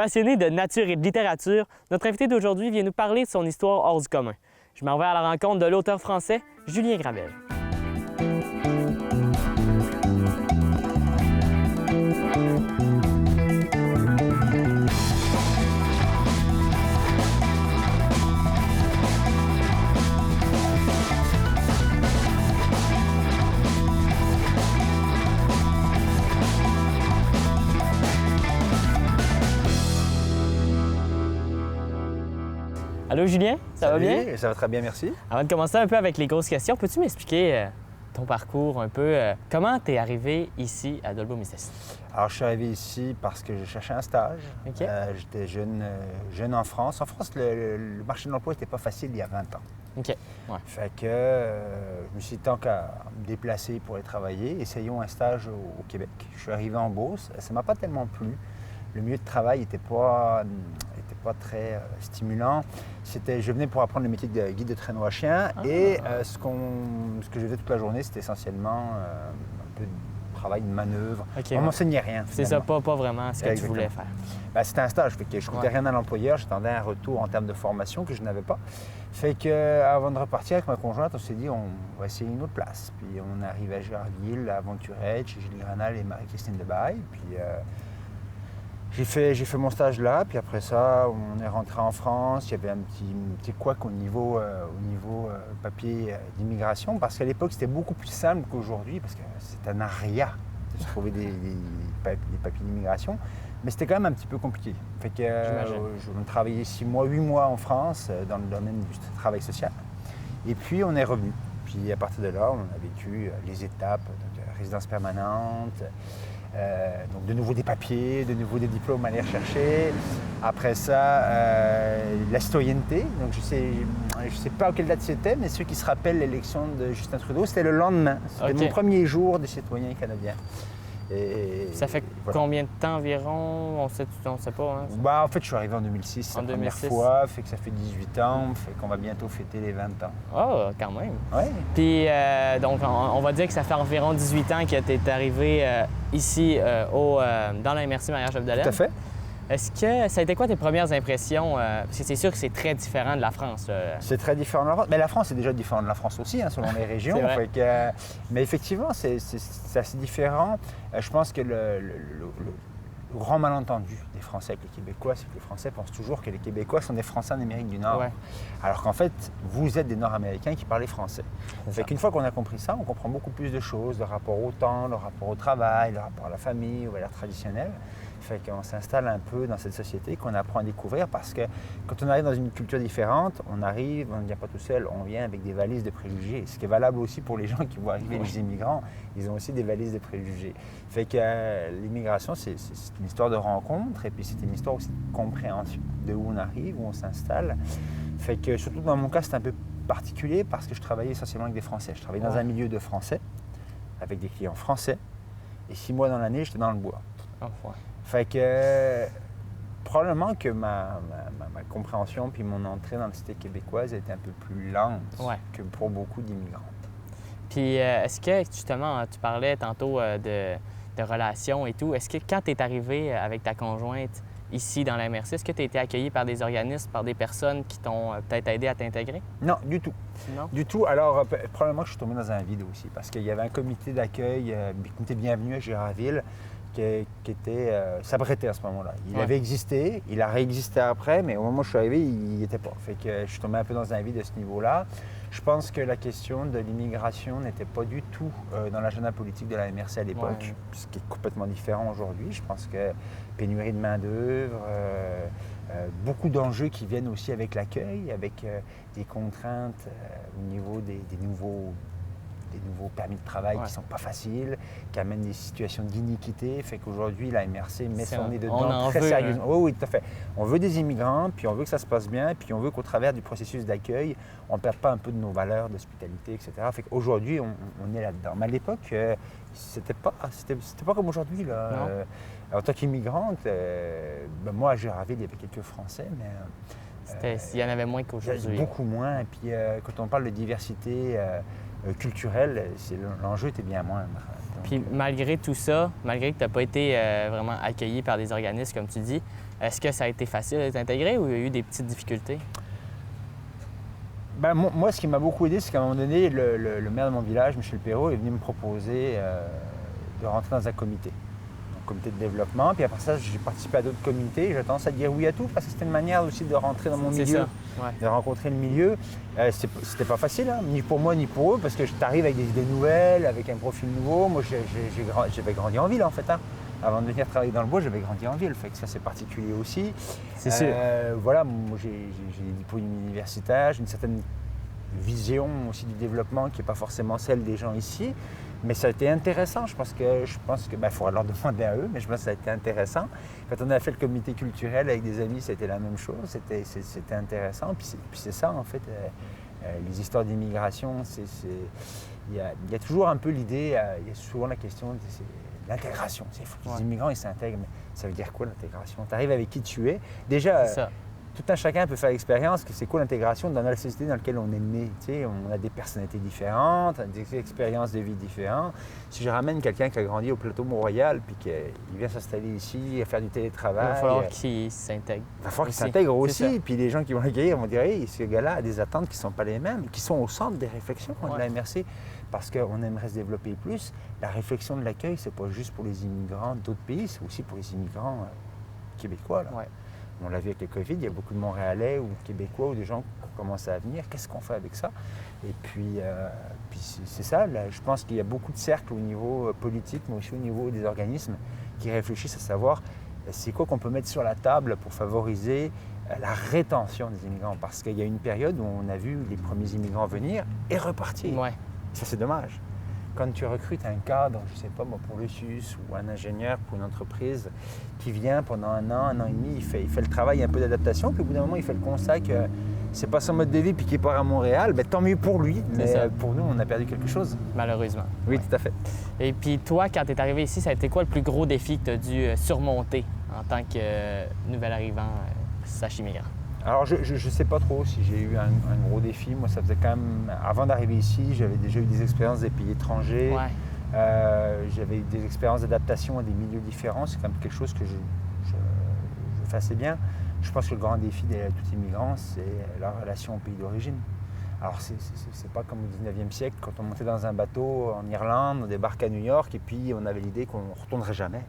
Passionné de nature et de littérature, notre invité d'aujourd'hui vient nous parler de son histoire hors du commun. Je m'en vais à la rencontre de l'auteur français Julien Gravel. Allô Julien, ça va bien? Ça va très bien, merci. Avant de commencer un peu avec les grosses questions, peux-tu m'expliquer ton parcours un peu? Comment tu es arrivé ici à Dolbeau-Mistassini? Alors, je suis arrivé ici parce que je cherchais un stage. OK. J'étais jeune en France. En France, le marché de l'emploi n'était pas facile il y a 20 ans. OK. Ouais. Fait que je me suis dit, tant qu'à me déplacer pour aller travailler, essayons un stage au Québec. Je suis arrivé en Beauce. Ça ne m'a pas tellement plu. Le milieu de travail n'était pas très stimulant. Je venais pour apprendre le métier de guide de traîneau à chien et ce que je faisais toute la journée, c'était essentiellement un peu de travail de manœuvre. Okay, on ne m'enseignait rien. C'est ça, pas vraiment ce que tu voulais faire. Ben, c'était un stage, fait que je ne coûtais rien à l'employeur, j'attendais un retour en termes de formation que je n'avais pas. Fait que avant de repartir avec ma conjointe, on s'est dit on va essayer une autre place. Puis on est arrivé à Gérardville, à Aventurette, chez Gilles Granal et Marie-Christine Debaille. Puis j'ai fait mon stage là, puis après ça, on est rentré en France. Il y avait un petit couac au niveau papier d'immigration, parce qu'à l'époque, c'était beaucoup plus simple qu'aujourd'hui, parce que c'est un aria de se trouver des papiers d'immigration. Mais c'était quand même un petit peu compliqué. Fait que on travaillait 6 mois, 8 mois en France dans le domaine du travail social. Et puis on est revenu. Puis à partir de là, on a vécu les étapes de résidence permanente, donc de nouveau des papiers, de nouveau des diplômes à aller rechercher. Après ça, la citoyenneté. Donc je sais pas à quelle date c'était, mais ceux qui se rappellent l'élection de Justin Trudeau, c'était le lendemain. C'était mon premier jour de citoyen canadien. Ça fait combien de temps environ? On sait pas. Hein? En fait, je suis arrivé en 2006, la première fois, fait que ça fait 18 ans, fait qu'on va bientôt fêter les 20 ans. Oh, quand même! Oui. Puis, donc, on va dire que ça fait environ 18 ans que tu es arrivé ici dans la MRC Maria-Chapdelaine. Tout à fait. Est-ce que ça a été quoi tes premières impressions? Parce que c'est sûr que c'est très différent de la France. C'est très différent de la France. Mais la France est déjà différente de la France aussi, hein, selon les régions. Vrai. Mais effectivement, c'est assez différent. Je pense que le grand malentendu des Français avec les Québécois, c'est que les Français pensent toujours que les Québécois sont des Français en Amérique du Nord. Ouais. Alors qu'en fait, vous êtes des Nord-Américains qui parlent français. Fait qu'une fois qu'on a compris ça, on comprend beaucoup plus de choses, le rapport au temps, le rapport au travail, le rapport à la famille, aux valeurs traditionnelles. Fait qu'on s'installe un peu dans cette société qu'on apprend à découvrir, parce que quand on arrive dans une culture différente, on ne vient pas tout seul, on vient avec des valises de préjugés. Ce qui est valable aussi pour les gens qui vont arriver, les immigrants, ils ont aussi des valises de préjugés. Fait que l'immigration, c'est une histoire de rencontre, et puis c'est une histoire aussi de compréhension de où on arrive, où on s'installe. Fait que surtout dans mon cas, c'est un peu particulier parce que je travaillais essentiellement avec des Français. Je travaillais dans un milieu de Français, avec des clients français, et 6 mois dans l'année, j'étais dans le bois. Oh, ouais. Fait que probablement que ma compréhension puis mon entrée dans la cité québécoise a été un peu plus lente que pour beaucoup d'immigrants. Puis est-ce que, justement, tu parlais tantôt de relations et tout, est-ce que quand tu es arrivé avec ta conjointe ici dans la MRC, est-ce que tu as été accueilli par des organismes, par des personnes qui t'ont peut-être aidé à t'intégrer? Non, du tout. Non? Du tout. Alors, probablement que je suis tombé dans un vide aussi, parce qu'il y avait un comité d'accueil, comité bienvenue à Gérardville, qui s'abritait à ce moment-là. Il avait existé, il a réexisté après, mais au moment où je suis arrivé, il n'y était pas. Fait que je suis tombé un peu dans un vide à ce niveau-là. Je pense que la question de l'immigration n'était pas du tout dans l'agenda politique de la MRC à l'époque, ce qui est complètement différent aujourd'hui. Je pense que pénurie de main-d'œuvre, beaucoup d'enjeux qui viennent aussi avec l'accueil, avec des contraintes au niveau des nouveaux permis de travail qui ne sont pas faciles, qui amènent des situations d'iniquité. Fait qu'aujourd'hui, la MRC met son nez dedans très sérieusement. Oui, tout à fait. On veut des immigrants, puis on veut que ça se passe bien, puis on veut qu'au travers du processus d'accueil, on ne perde pas un peu de nos valeurs d'hospitalité, etc. Fait qu'aujourd'hui, on est là-dedans. Mais à l'époque, c'était pas comme aujourd'hui. En tant qu'immigrante, moi, à Gérardville, il y avait quelques Français, mais... il y en avait moins qu'aujourd'hui. Beaucoup moins. Et puis, quand on parle de diversité culturelle, l'enjeu était bien moindre. Donc, puis malgré tout ça, malgré que tu n'as pas été vraiment accueilli par des organismes, comme tu dis, Est-ce que ça a été facile de t'intégrer ou il y a eu des petites difficultés? Ben, moi, ce qui m'a beaucoup aidé, c'est qu'à un moment donné, le maire de mon village, Michel Perrault, est venu me proposer de rentrer dans un comité de développement. Puis après ça, j'ai participé à d'autres comités. J'ai tendance à dire oui à tout parce que c'était une manière aussi de rentrer dans mon milieu, de rencontrer le milieu. C'était pas facile, hein, ni pour moi ni pour eux, parce que tu arrives avec des idées nouvelles, avec un profil nouveau. Moi, j'avais grandi en ville en fait. Hein. Avant de venir travailler dans le bois, j'avais grandi en ville, fait que ça c'est particulier aussi. C'est sûr. Voilà, moi j'ai des diplômes universitaires, j'ai une certaine vision aussi du développement qui n'est pas forcément celle des gens ici. Mais ça a été intéressant, je pense que il faudra leur demander à eux, mais je pense que ça a été intéressant. Quand on a fait le comité culturel avec des amis, c'était la même chose, c'était intéressant. Puis c'est ça en fait, les histoires d'immigration, il y a toujours un peu l'idée, il y a souvent la question de l'intégration. Il faut que les immigrants ils s'intègrent, mais ça veut dire quoi l'intégration? Tu arrives avec qui tu es. Déjà, tout un chacun peut faire l'expérience que c'est quoi l'intégration dans la société dans laquelle on est né. Tu sais, on a des personnalités différentes, des expériences de vie différentes. Si je ramène quelqu'un qui a grandi au plateau Mont-Royal puis qu'il vient s'installer ici, à faire du télétravail, il va falloir qu'il s'intègre. Il va falloir qu'il s'intègre aussi. Puis les gens qui vont l'accueillir vont dire hey, ce gars-là a des attentes qui ne sont pas les mêmes, qui sont au centre des réflexions de la MRC. Parce qu'on aimerait se développer plus. La réflexion de l'accueil, c'est pas juste pour les immigrants d'autres pays, c'est aussi pour les immigrants québécois. Là. On l'a vu avec le COVID, il y a beaucoup de Montréalais ou de Québécois ou des gens qui commencent à venir. Qu'est-ce qu'on fait avec ça? Et puis c'est ça, là, je pense qu'il y a beaucoup de cercles au niveau politique, mais aussi au niveau des organismes qui réfléchissent à savoir c'est quoi qu'on peut mettre sur la table pour favoriser la rétention des immigrants. Parce qu'il y a une période où on a vu les premiers immigrants venir et repartir. Ça, c'est dommage. Quand tu recrutes un cadre, je ne sais pas moi, pour le SUS ou un ingénieur pour une entreprise qui vient pendant un an et demi, il fait le travail un peu d'adaptation, puis au bout d'un moment, il fait le constat que c'est pas son mode de vie puis qu'il part à Montréal, ben, tant mieux pour lui, mais pour nous, on a perdu quelque chose. Malheureusement. Oui, tout à fait. Et puis toi, quand tu es arrivé ici, ça a été quoi le plus gros défi que tu as dû surmonter en tant que nouvel arrivant immigrant? Alors, je ne sais pas trop si j'ai eu un gros défi. Moi, ça faisait quand même... Avant d'arriver ici, j'avais déjà eu des expériences des pays étrangers. J'avais eu des expériences d'adaptation à des milieux différents. C'est quand même quelque chose que je fais assez bien. Je pense que le grand défi de tout immigrant, c'est la relation au pays d'origine. Alors, c'est pas comme au 19e siècle, quand on montait dans un bateau en Irlande, on débarque à New York, et puis on avait l'idée qu'on ne retournerait jamais.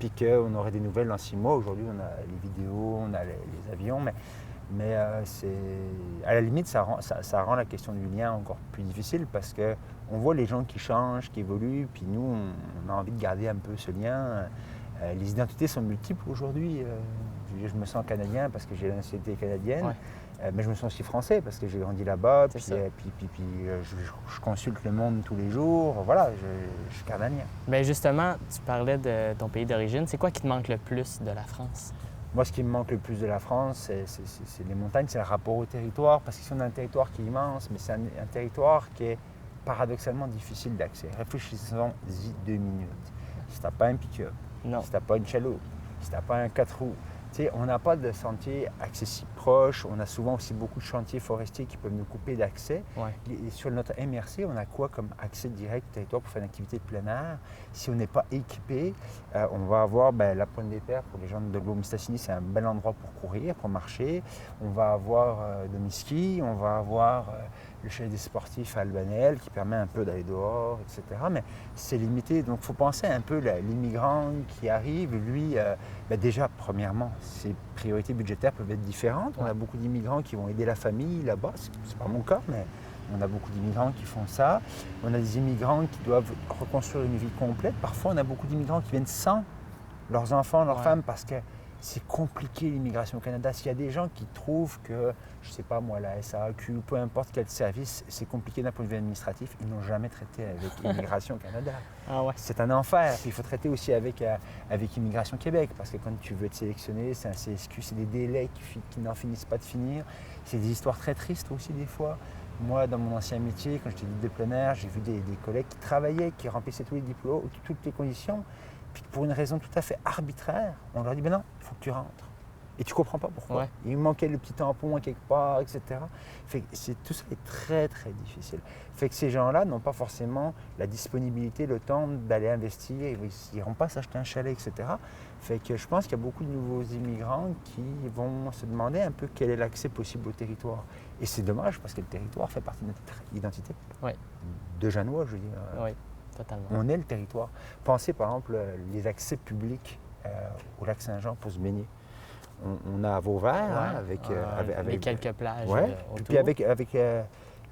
Puis qu'on aurait des nouvelles dans 6 mois. Aujourd'hui, on a les vidéos, on a les avions, mais à la limite, ça rend la question du lien encore plus difficile parce qu'on voit les gens qui changent, qui évoluent, puis nous, on a envie de garder un peu ce lien. Les identités sont multiples aujourd'hui. Je me sens canadien parce que j'ai la nationalité canadienne, mais je me sens aussi français parce que j'ai grandi là-bas, puis je consulte le monde tous les jours. Voilà, je suis canadien. Bien justement, tu parlais de ton pays d'origine. C'est quoi qui te manque le plus de la France? Moi, ce qui me manque le plus de la France, c'est les montagnes, c'est le rapport au territoire, parce qu'ici, on a un territoire qui est immense, mais c'est un territoire qui est paradoxalement difficile d'accès. Réfléchissons-y 2 minutes. Si tu n'as pas un pick-up, si tu n'as pas une chaloupe, si tu n'as pas un 4 roues, tu sais, on n'a pas de sentiers accessibles proches, on a souvent aussi beaucoup de chantiers forestiers qui peuvent nous couper d'accès. Et sur notre MRC, on a quoi comme accès direct au territoire pour faire une activité de plein air? Si on n'est pas équipé, on va avoir la Pointe des Terres, pour les gens de Glos-Mistassini, c'est un bel endroit pour courir, pour marcher. On va avoir Domiski, on va avoir le chalet des sportifs à Albanel qui permet un peu d'aller dehors, etc. Mais c'est limité, donc il faut penser un peu l'immigrant qui arrive, lui, déjà, premièrement, ses priorités budgétaires peuvent être différentes. On a beaucoup d'immigrants qui vont aider la famille là-bas, c'est pas mon cas, mais on a beaucoup d'immigrants qui font ça. On a des immigrants qui doivent reconstruire une vie complète. Parfois, on a beaucoup d'immigrants qui viennent sans leurs enfants, leurs femmes, parce que c'est compliqué l'immigration au Canada. S'il y a des gens qui trouvent que, je ne sais pas moi, la SAQ, peu importe quel service, c'est compliqué d'un point de vue administratif, ils n'ont jamais traité avec Immigration Canada. C'est un enfer. Puis il faut traiter aussi avec Immigration Québec, parce que quand tu veux être sélectionné, c'est un CSQ, c'est des délais qui n'en finissent pas de finir. C'est des histoires très tristes aussi des fois. Moi, dans mon ancien métier, quand j'étais guide de plein air, j'ai vu des collègues qui travaillaient, qui remplissaient tous les diplômes, toutes les conditions. Puis pour une raison tout à fait arbitraire, on leur dit « ben non, il faut que tu rentres ». Et tu ne comprends pas pourquoi. Ouais. Il manquait le petit tampon quelque part, etc. Tout ça est très, très difficile. Fait que ces gens-là n'ont pas forcément la disponibilité, le temps d'aller investir. Ils n'iront pas s'acheter un chalet, etc. Fait que je pense qu'il y a beaucoup de nouveaux immigrants qui vont se demander un peu quel est l'accès possible au territoire. Et c'est dommage parce que le territoire fait partie de notre identité. Ouais. De Janois, je veux dire. Oui, totalement. On est le territoire. Pensez par exemple les accès publics au lac Saint-Jean pour se baigner. On a Vauvert hein, avec les quelques plages autour. Puis avec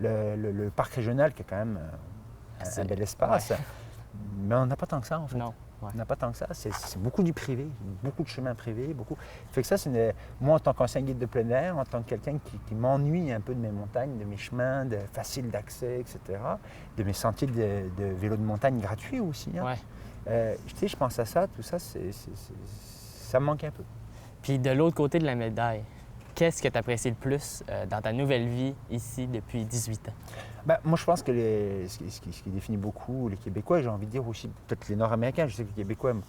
le parc régional qui est quand même un bel espace. Ouais. Mais on n'a pas tant que ça en fait. Non. Ouais. On n'a pas tant que ça. C'est beaucoup du privé, beaucoup de chemins privés. Fait que ça, moi en tant qu'ancien guide de plein air, en tant que quelqu'un qui m'ennuie un peu de mes montagnes, de mes chemins faciles d'accès, etc., de mes sentiers de vélo de montagne gratuits aussi. Hein. Ouais. Je pense à ça, tout ça, ça me manque un peu. Puis de l'autre côté de la médaille, qu'est-ce que tu apprécies le plus dans ta nouvelle vie ici depuis 18 ans? Ben, moi, je pense que ce qui définit beaucoup les Québécois, j'ai envie de dire aussi peut-être les Nord-Américains, je sais que les Québécois aiment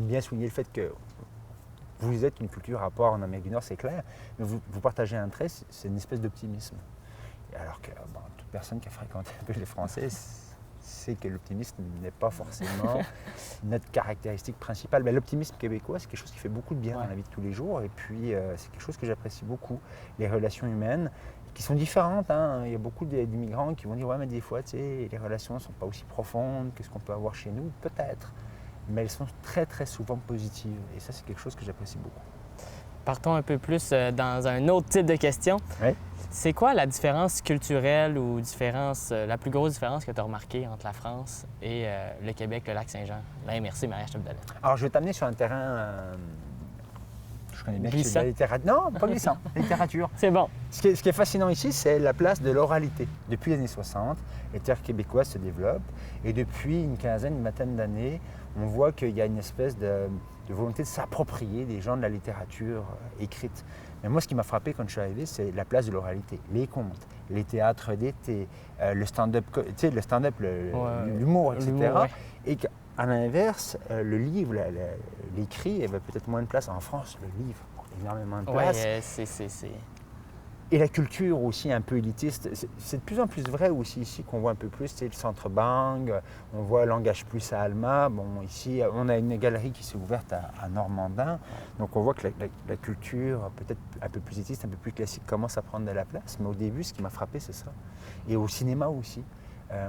bien souligner le fait que vous êtes une culture à part en Amérique du Nord, c'est clair, mais vous partagez un trait, c'est une espèce d'optimisme. Alors que toute personne qui a fréquenté un peu les Français sait que l'optimisme n'est pas forcément notre caractéristique principale. Mais l'optimisme québécois, c'est quelque chose qui fait beaucoup de bien dans la vie de tous les jours. Et puis, c'est quelque chose que j'apprécie beaucoup. Les relations humaines, qui sont différentes. Hein. Il y a beaucoup d'immigrants qui vont dire « Ouais, mais des fois, tu sais, les relations ne sont pas aussi profondes que ce qu'on peut avoir chez nous. » Peut-être. Mais elles sont très, très souvent positives. Et ça, c'est quelque chose que j'apprécie beaucoup. Partons un peu plus dans un autre type de question. Oui. C'est quoi la différence culturelle ou la plus grosse différence que tu as remarquée entre la France et le Québec, le Lac-Saint-Jean, la MRC Maria-Chapdelaine? Alors, je vais t'amener sur un terrain, je connais bien glissant. La littérature. Non, pas glissant, la littérature. C'est bon. Ce qui est fascinant ici, c'est la place de l'oralité. Depuis les années 60, les terres québécoises se développent et depuis une vingtaine d'années, on voit qu'il y a une espèce de volonté de s'approprier des gens de la littérature écrite. Mais moi, ce qui m'a frappé quand je suis arrivé, c'est la place de l'oralité. Les contes, les théâtres d'été, le stand-up, l'humour, etc. Ouais. Et qu'à l'inverse, le livre, l'écrit, avait peut-être moins de place. En France, le livre a énormément de place. C'est... Et la culture aussi un peu élitiste, c'est de plus en plus vrai aussi ici qu'on voit un peu plus, le centre Bang, on voit Langage Plus à Alma. Bon, ici, on a une galerie qui s'est ouverte à Normandin, donc on voit que la culture peut-être un peu plus élitiste, un peu plus classique commence à prendre de la place. Mais au début, ce qui m'a frappé, c'est ça. Et au cinéma aussi.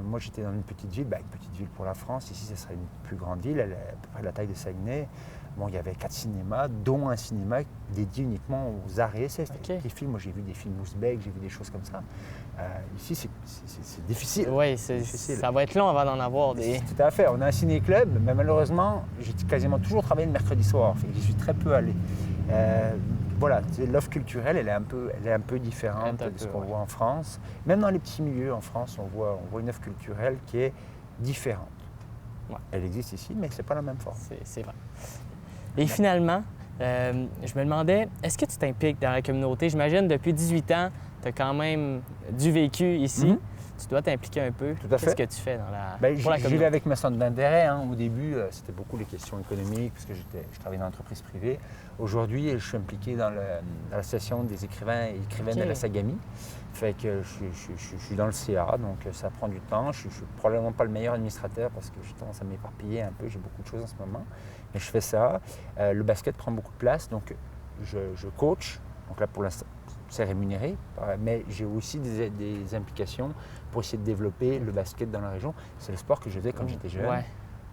Moi, j'étais dans une petite ville pour la France. Ici, ce serait une plus grande ville, à peu près la taille de Saguenay. Bon, il y avait 4 cinémas, dont un cinéma dédié uniquement aux arts et essais. Okay. Les films, moi j'ai vu des films ouzbeks, j'ai vu des choses comme ça. Ici, c'est difficile. Oui, ça va être long avant d'en avoir des... Tout à fait. On a un ciné-club, mais malheureusement, j'ai quasiment toujours travaillé le mercredi soir. J'y suis très peu allé. Voilà, l'offre culturelle, elle est un peu différente de ce qu'on voit en France. Même dans les petits milieux en France, on voit une offre culturelle qui est différente. Ouais. Elle existe ici, mais ce n'est pas la même forme. C'est vrai. Et finalement, je me demandais, est-ce que tu t'impliques dans la communauté? J'imagine, depuis 18 ans, tu as quand même du vécu ici. Mm-hmm. Tu dois t'impliquer un peu. Tout à fait. Qu'est-ce que tu fais pour la communauté? J'y vais avec mes centres d'intérêt. Hein. Au début, c'était beaucoup les questions économiques, parce que je travaillais dans l'entreprise privée. Aujourd'hui, je suis impliqué dans l'association des écrivains et écrivaines de la Sagami. Fait que je suis dans le CA, donc ça prend du temps. Je ne suis probablement pas le meilleur administrateur parce que j'ai tendance à m'éparpiller un peu. J'ai beaucoup de choses en ce moment. Mais je fais ça. Le basket prend beaucoup de place, donc je coach. Donc là, pour l'instant, c'est rémunéré. Mais j'ai aussi des implications pour essayer de développer le basket dans la région. C'est le sport que je faisais quand j'étais jeune. Ouais.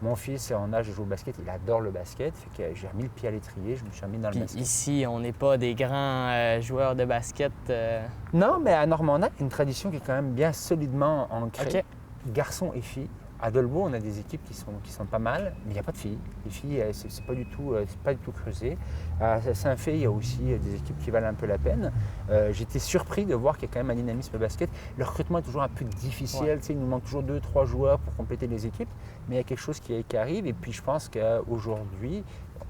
Mon fils est en âge de jouer au basket, il adore le basket, fait que j'ai remis le pied à l'étrier, je me suis remis dans le basket. Ici, on n'est pas des grands joueurs de basket. Non, mais à Normandin, il y a une tradition qui est quand même bien solidement ancrée. Okay. Garçons et filles. À Dolbeau, on a des équipes qui sont pas mal, mais il n'y a pas de filles. Les filles, c'est pas du tout creusé. À Saint-Fé, il y a aussi des équipes qui valent un peu la peine. J'étais surpris de voir qu'il y a quand même un dynamisme basket. Le recrutement est toujours un peu difficile. Ouais. Il nous manque toujours 2-3 joueurs pour compléter les équipes, mais il y a quelque chose qui arrive. Et puis je pense qu'aujourd'hui,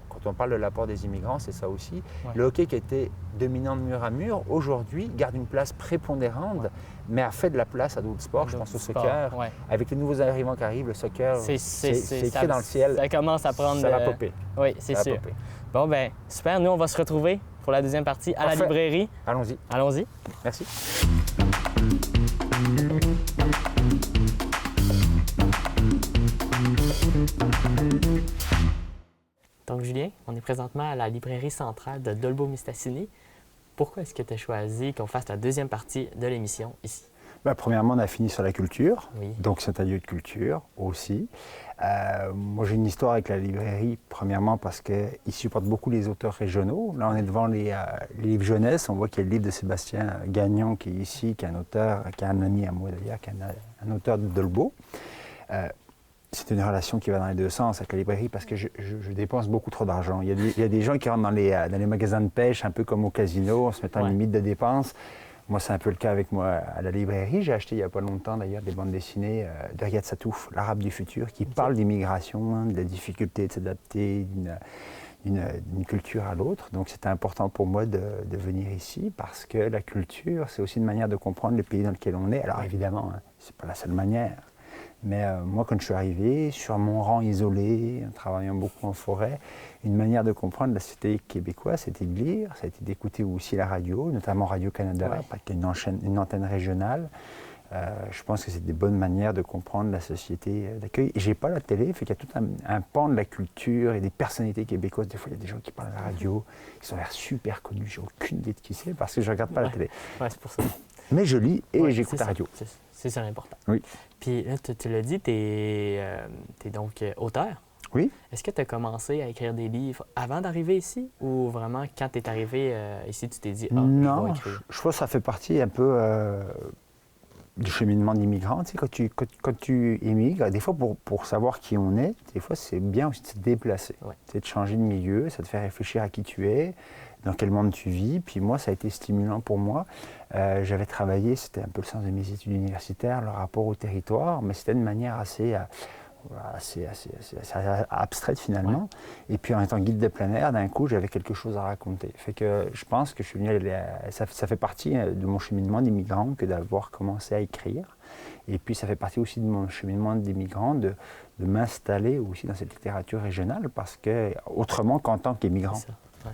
quand quand on parle de l'apport des immigrants, c'est ça aussi. Ouais. Le hockey qui était dominant de mur à mur, aujourd'hui garde une place prépondérante, mais a fait de la place à d'autres sports. Je pense au soccer. Ouais. Avec les nouveaux arrivants qui arrivent, le soccer, c'est écrit dans le ciel. Ça commence à prendre... Ça va popper. Oui, c'est sûr. Popper. Bon, ben super. Nous, on va se retrouver pour la deuxième partie à Parfait. la librairie. Allons-y. Allons-y. Merci. Donc, Julien, on est présentement à la librairie centrale de Dolbeau-Mistassini. Pourquoi est-ce que tu as choisi qu'on fasse la deuxième partie de l'émission ici? Ben, premièrement, on a fini sur la culture, Oui. donc c'est un lieu de culture aussi. Moi, j'ai une histoire avec la librairie, premièrement parce qu'ils supportent beaucoup les auteurs régionaux. Là, on est devant les livres jeunesse. On voit qu'il y a le livre de Sébastien Gagnon qui est ici, qui est un auteur, qui est un ami à moi d'ailleurs, qui est un auteur de Dolbeau. C'est une relation qui va dans les deux sens avec la librairie parce que je dépense beaucoup trop d'argent. Il y a des gens qui rentrent dans les magasins de pêche, un peu comme au casino, en se mettant une limite de dépenses. Moi, c'est un peu le cas avec moi à la librairie. J'ai acheté il n'y a pas longtemps d'ailleurs des bandes dessinées de Riyad Satouf, l'Arabe du futur, qui parle d'immigration, de la difficulté de s'adapter d'une culture à l'autre. Donc c'était important pour moi de venir ici parce que la culture, c'est aussi une manière de comprendre le pays dans lequel on est. Alors évidemment, ce n'est pas la seule manière. Mais moi, quand je suis arrivé, sur mon rang isolé, en travaillant beaucoup en forêt, une manière de comprendre la société québécoise, c'était de lire, ça a été d'écouter aussi la radio, notamment Radio-Canada, qui est une antenne régionale. Je pense que c'est des bonnes manières de comprendre la société d'accueil. Et j'ai pas la télé, fait qu'il y a tout un pan de la culture et des personnalités québécoises. Des fois, il y a des gens qui parlent à la radio, ils ont l'air super connus, j'ai aucune idée de qui c'est parce que je regarde pas la télé. Oui, c'est pour ça. Mais je lis et j'écoute la radio. C'est ça l'important. Oui. Puis là, tu l'as dit, tu es donc auteur. Oui. Est-ce que tu as commencé à écrire des livres avant d'arriver ici ou vraiment quand tu es arrivé ici, tu t'es dit « Ah, je vais écrire ». Je pense que ça fait partie un peu du cheminement d'immigrant. Tu sais, quand tu immigres, des fois pour savoir qui on est, des fois c'est bien aussi de se déplacer. Ouais. C'est de changer de milieu, ça te fait réfléchir à qui tu es, dans quel monde tu vis. Puis moi, ça a été stimulant pour moi. J'avais travaillé, c'était un peu le sens de mes études universitaires, le rapport au territoire, mais c'était une manière assez abstraite finalement. Ouais. Et puis en étant guide de plein air, d'un coup, j'avais quelque chose à raconter. Fait que je pense que je suis venu, ça fait partie de mon cheminement d'immigrant que d'avoir commencé à écrire. Et puis ça fait partie aussi de mon cheminement d'immigrant de m'installer aussi dans cette littérature régionale parce que autrement qu'en tant qu'immigrant. Ouais.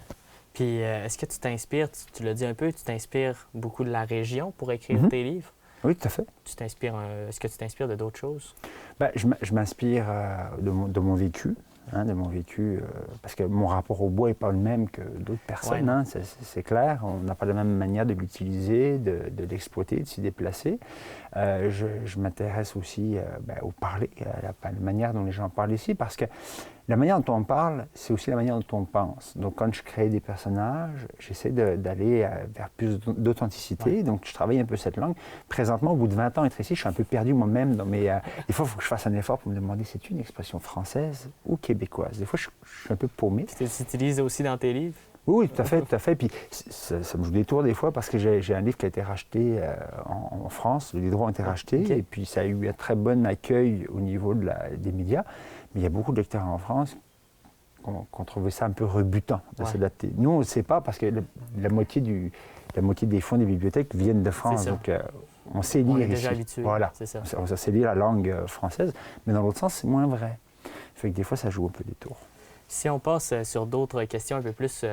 Puis est-ce que tu t'inspires, tu l'as dit un peu, tu t'inspires beaucoup de la région pour écrire tes livres? Oui, tout à fait. Est-ce que tu t'inspires de d'autres choses? Ben, je m'inspire de mon vécu, parce que mon rapport au bois n'est pas le même que d'autres personnes, ouais. C'est clair. On n'a pas la même manière de l'utiliser, de l'exploiter, de s'y déplacer. Je m'intéresse aussi au parler, à la manière dont les gens parlent ici, parce que la manière dont on parle, c'est aussi la manière dont on pense. Donc, quand je crée des personnages, j'essaie d'aller vers plus d'authenticité. Ouais. Donc, je travaille un peu cette langue. Présentement, au bout de 20 ans, être ici, je suis un peu perdu moi-même. Des fois, il faut que je fasse un effort pour me demander, c'est une expression française ou québécoise? Des fois, je suis un peu paumé. Tu l'utilises aussi dans tes livres? Oui, tout à fait, tout à fait. Puis, ça me joue des tours des fois parce que j'ai un livre qui a été racheté en France. Les droits ont été rachetés. Okay. Et puis, ça a eu un très bon accueil au niveau des médias. Mais il y a beaucoup de lecteurs en France qui ont trouvé ça un peu rebutant de s'adapter. Nous, on ne sait pas parce que la moitié des fonds des bibliothèques viennent de France. Donc, on sait lire ici. On est déjà habitué. Voilà. C'est ça. On sait lire la langue française. Mais dans l'autre sens, c'est moins vrai. Fait que des fois, ça joue un peu des tours. Si on passe sur d'autres questions un peu plus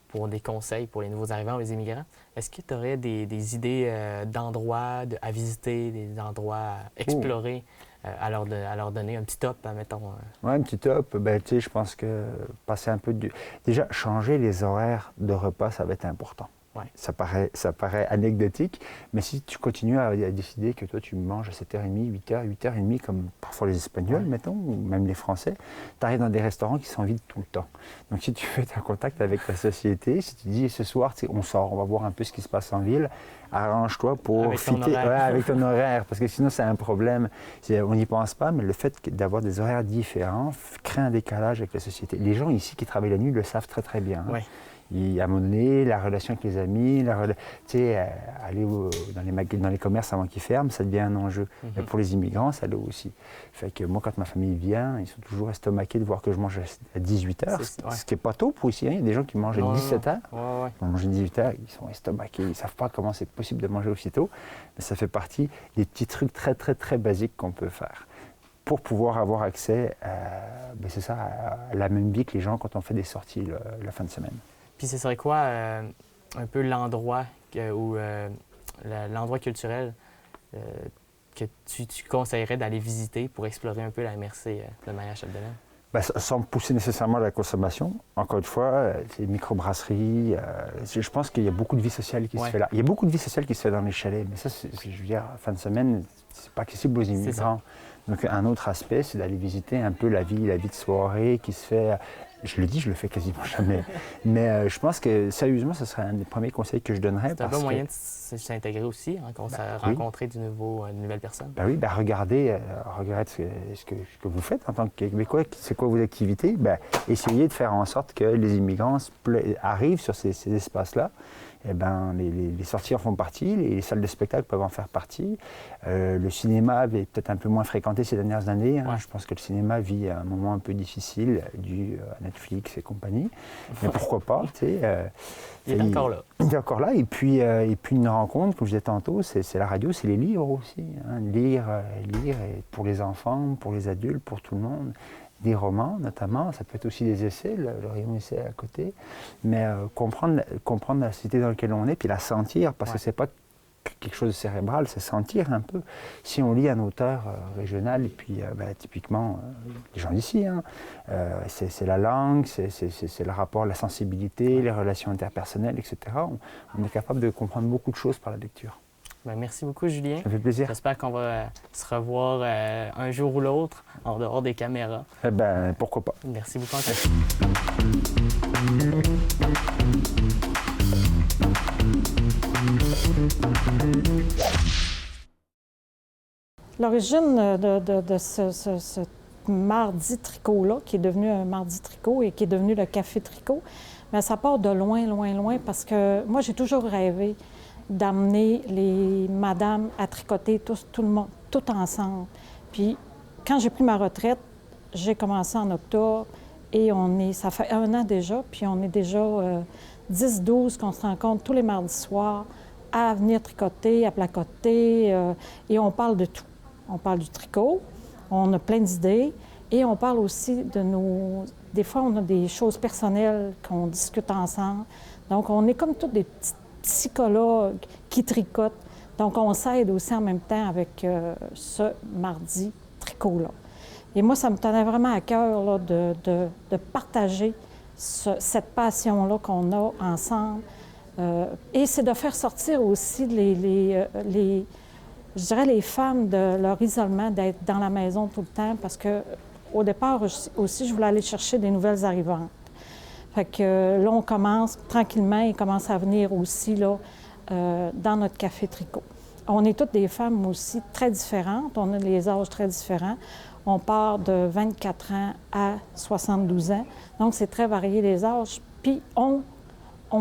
pour des conseils pour les nouveaux arrivants, les immigrants, est-ce que tu aurais des idées d'endroits à visiter, des endroits à explorer? À leur donner un petit top, mettons. Oui, un petit top. Ben, tu sais, je pense que passer un peu déjà, changer les horaires de repas, ça va être important. Ouais. Ça paraît anecdotique, mais si tu continues à décider que toi, tu manges à 7h30, 8h, 8h30, comme parfois les Espagnols, mettons, ou même les Français, tu arrives dans des restaurants qui sont vides tout le temps. Donc, si tu fais un contact avec la société, si tu dis, ce soir, on sort, on va voir un peu ce qui se passe en ville, arrange-toi pour fitter avec ton horaire, parce que sinon, c'est un problème. On n'y pense pas, mais le fait d'avoir des horaires différents crée un décalage avec la société. Les gens ici qui travaillent la nuit le savent très, très bien. Hein. Ouais. À un moment donné, la relation avec les amis, aller dans les commerces avant qu'ils ferment, ça devient un enjeu. Mais pour les immigrants, ça l'est aussi. Fait que moi, quand ma famille vient, ils sont toujours estomaqués de voir que je mange à 18h, ce qui n'est pas tôt pour ici. Il y a des gens qui mangent à 17h. Ils mangent à 18h, ils sont estomaqués, ils ne savent pas comment c'est possible de manger aussitôt. Mais ça fait partie des petits trucs très, très, très basiques qu'on peut faire pour pouvoir avoir accès à la même vie que les gens quand on fait des sorties la fin de semaine. Puis ce serait quoi un peu l'endroit l'endroit culturel que tu conseillerais d'aller visiter pour explorer un peu la MRC de Maya-Chapdelaine? Sans pousser nécessairement la consommation. Encore une fois, c'est microbrasseries. Je pense qu'il y a beaucoup de vie sociale qui se fait là. Il y a beaucoup de vie sociale qui se fait dans les chalets, mais ça, je veux dire, fin de semaine, c'est pas accessible aux immigrants. Donc un autre aspect, c'est d'aller visiter un peu la vie de soirée qui se fait. Je le dis, je le fais quasiment jamais. Mais je pense que, sérieusement, ce serait un des premiers conseils que je donnerais. C'est un bon moyen de s'intégrer aussi, rencontrer de nouvelles personnes. Regardez ce que vous faites en tant que Québécois. C'est quoi vos activités? Essayez de faire en sorte que les immigrants arrivent sur ces espaces-là. Les sorties en font partie, les salles de spectacle peuvent en faire partie. Le cinéma avait peut-être un peu moins fréquenté ces dernières années. Je pense que le cinéma vit un moment un peu difficile dû à Netflix et compagnie. Mais pourquoi pas, il est encore là. Il est encore là. Et puis une rencontre, comme je disais tantôt, c'est la radio, c'est les livres aussi. Lire et pour les enfants, pour les adultes, pour tout le monde. Des romans notamment, ça peut être aussi des essais, le rayon essai à côté, mais comprendre la société dans laquelle on est, puis la sentir, parce que c'est pas quelque chose de cérébral, c'est sentir un peu. Si on lit un auteur régional, et puis typiquement, les gens d'ici, c'est la langue, c'est le rapport, la sensibilité, les relations interpersonnelles, etc. On est capable de comprendre beaucoup de choses par la lecture. Merci beaucoup, Julien. Ça fait plaisir. J'espère qu'on va se revoir un jour ou l'autre en dehors des caméras. Pourquoi pas. Merci beaucoup encore. L'origine de ce mardi tricot-là, qui est devenu un mardi tricot et qui est devenu le café tricot, ça part de loin, loin, loin, parce que moi, j'ai toujours rêvé d'amener les madames à tricoter tout le monde, tout ensemble. Puis, quand j'ai pris ma retraite, j'ai commencé en octobre et ça fait 1 an déjà, puis on est déjà 10-12 qu'on se rencontre tous les mardis soirs à venir tricoter, à placoter, et on parle de tout. On parle du tricot, on a plein d'idées, et on parle aussi Des fois, on a des choses personnelles qu'on discute ensemble. Donc, on est comme tous des petits psychologues qui tricotent. Donc, on s'aide aussi en même temps avec ce mardi tricot-là. Et moi, ça me tenait vraiment à cœur là, de partager cette passion-là qu'on a ensemble. Et c'est de faire sortir aussi je dirais les femmes de leur isolement, d'être dans la maison tout le temps, parce qu'au départ aussi, je voulais aller chercher des nouvelles arrivantes. Fait que là, on commence tranquillement, ils commencent à venir aussi là, dans notre café tricot. On est toutes des femmes aussi très différentes, on a des âges très différents. On part de 24 ans à 72 ans, donc c'est très varié les âges. Puis on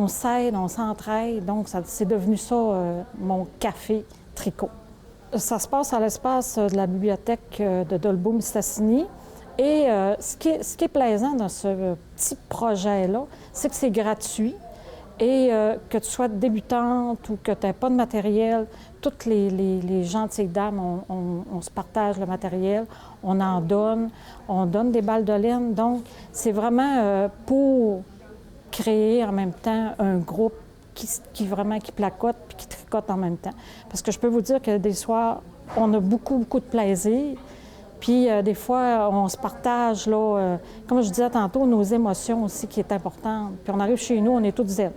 s'aide, on s'entraide, donc c'est devenu ça mon café tricot. Ça se passe à l'espace de la bibliothèque de Dolbeau-Mistassini. Et ce qui est plaisant dans ce petit projet-là, c'est que c'est gratuit et que tu sois débutante ou que tu n'aies pas de matériel, toutes les gentilles dames, on se partage le matériel, on donne des balles de laine. Donc, c'est vraiment pour créer en même temps un groupe qui placote puis qui tricote en même temps. Parce que je peux vous dire que des soirs, on a beaucoup, beaucoup de plaisir. Puis des fois, on se partage, là, comme je disais tantôt, nos émotions aussi qui est importante. Puis on arrive chez nous, on est toutes zen.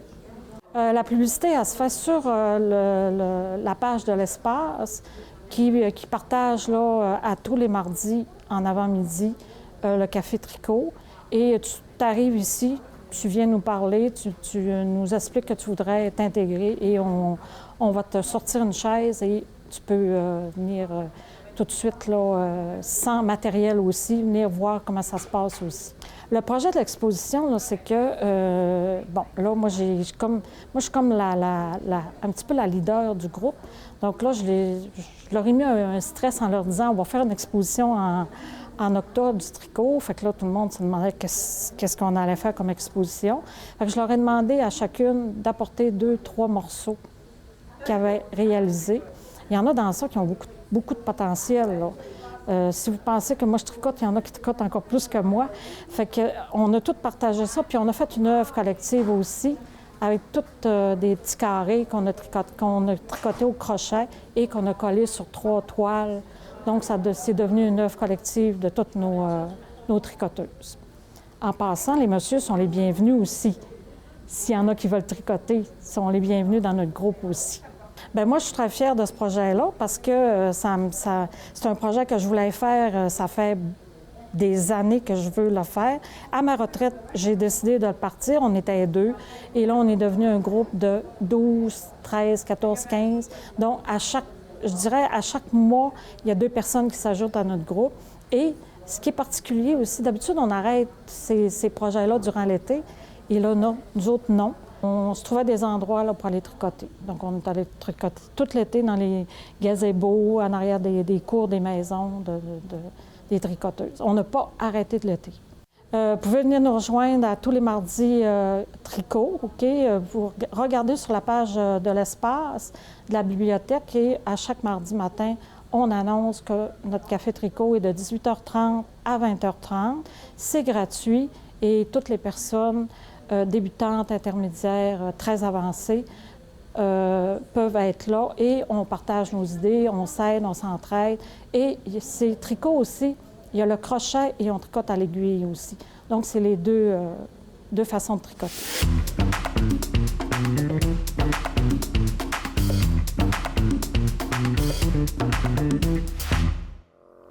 La publicité, elle se fait sur la page de l'Espace qui partage là, à tous les mardis en avant-midi le café tricot. Et tu arrives ici, tu viens nous parler, tu nous expliques que tu voudrais t'intégrer et on va te sortir une chaise et tu peux venir tout de suite, là, sans matériel aussi, venir voir comment ça se passe aussi. Le projet de l'exposition, c'est que, bon, là, moi, je suis comme un petit peu la leader du groupe. Donc là, je leur ai mis un stress en leur disant, on va faire une exposition en octobre du tricot. Fait que là, tout le monde se demandait qu'est-ce qu'on allait faire comme exposition. Fait que je leur ai demandé à chacune d'apporter 2-3 morceaux qu'ils avaient réalisés. Il y en a dans ça qui ont beaucoup de potentiel, là. Si vous pensez que moi je tricote, il y en a qui tricotent encore plus que moi. Fait qu'on a tous partagé ça, puis on a fait une œuvre collective aussi, avec toutes des petits carrés qu'on a tricotés au crochet et qu'on a collés sur 3 toiles. Donc, c'est devenu une œuvre collective de toutes nos tricoteuses. En passant, les messieurs sont les bienvenus aussi. S'il y en a qui veulent tricoter, ils sont les bienvenus dans notre groupe aussi. Bien, moi, je suis très fière de ce projet-là parce que c'est un projet que je voulais faire, ça fait des années que je veux le faire. À ma retraite, j'ai décidé de le partir. On était 2. Et là, on est devenu un groupe de 12, 13, 14, 15. Donc, à chaque mois, il y a 2 personnes qui s'ajoutent à notre groupe. Et ce qui est particulier aussi, d'habitude, on arrête ces projets-là durant l'été. Et là, non, nous autres, non. On se trouvait des endroits là, pour aller tricoter. Donc, on est allé tricoter tout l'été dans les gazebos, en arrière des cours des maisons des tricoteuses. On n'a pas arrêté de l'été. Vous pouvez venir nous rejoindre à tous les mardis tricot, OK? Vous regardez sur la page de l'espace de la bibliothèque et à chaque mardi matin, on annonce que notre café tricot est de 18h30 à 20h30. C'est gratuit et toutes les personnes débutantes, intermédiaires, très avancées, peuvent être là et on partage nos idées, on s'aide, on s'entraide. Et c'est tricot aussi, il y a le crochet et on tricote à l'aiguille aussi. Donc, c'est les deux façons de tricoter.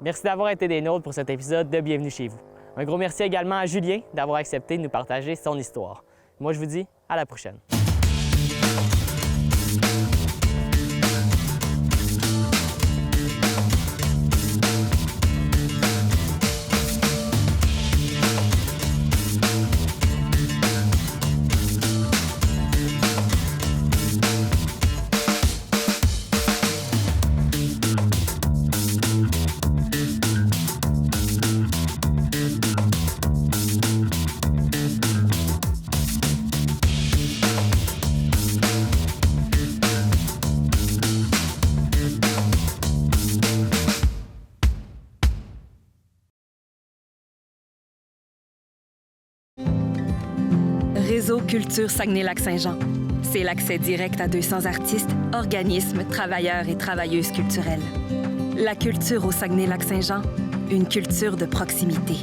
Merci d'avoir été des nôtres pour cet épisode de Bienvenue chez vous. Un gros merci également à Julien d'avoir accepté de nous partager son histoire. Moi, je vous dis à la prochaine. Réseau Culture Saguenay-Lac-Saint-Jean. C'est l'accès direct à 200 artistes, organismes, travailleurs et travailleuses culturelles. La culture au Saguenay-Lac-Saint-Jean, une culture de proximité.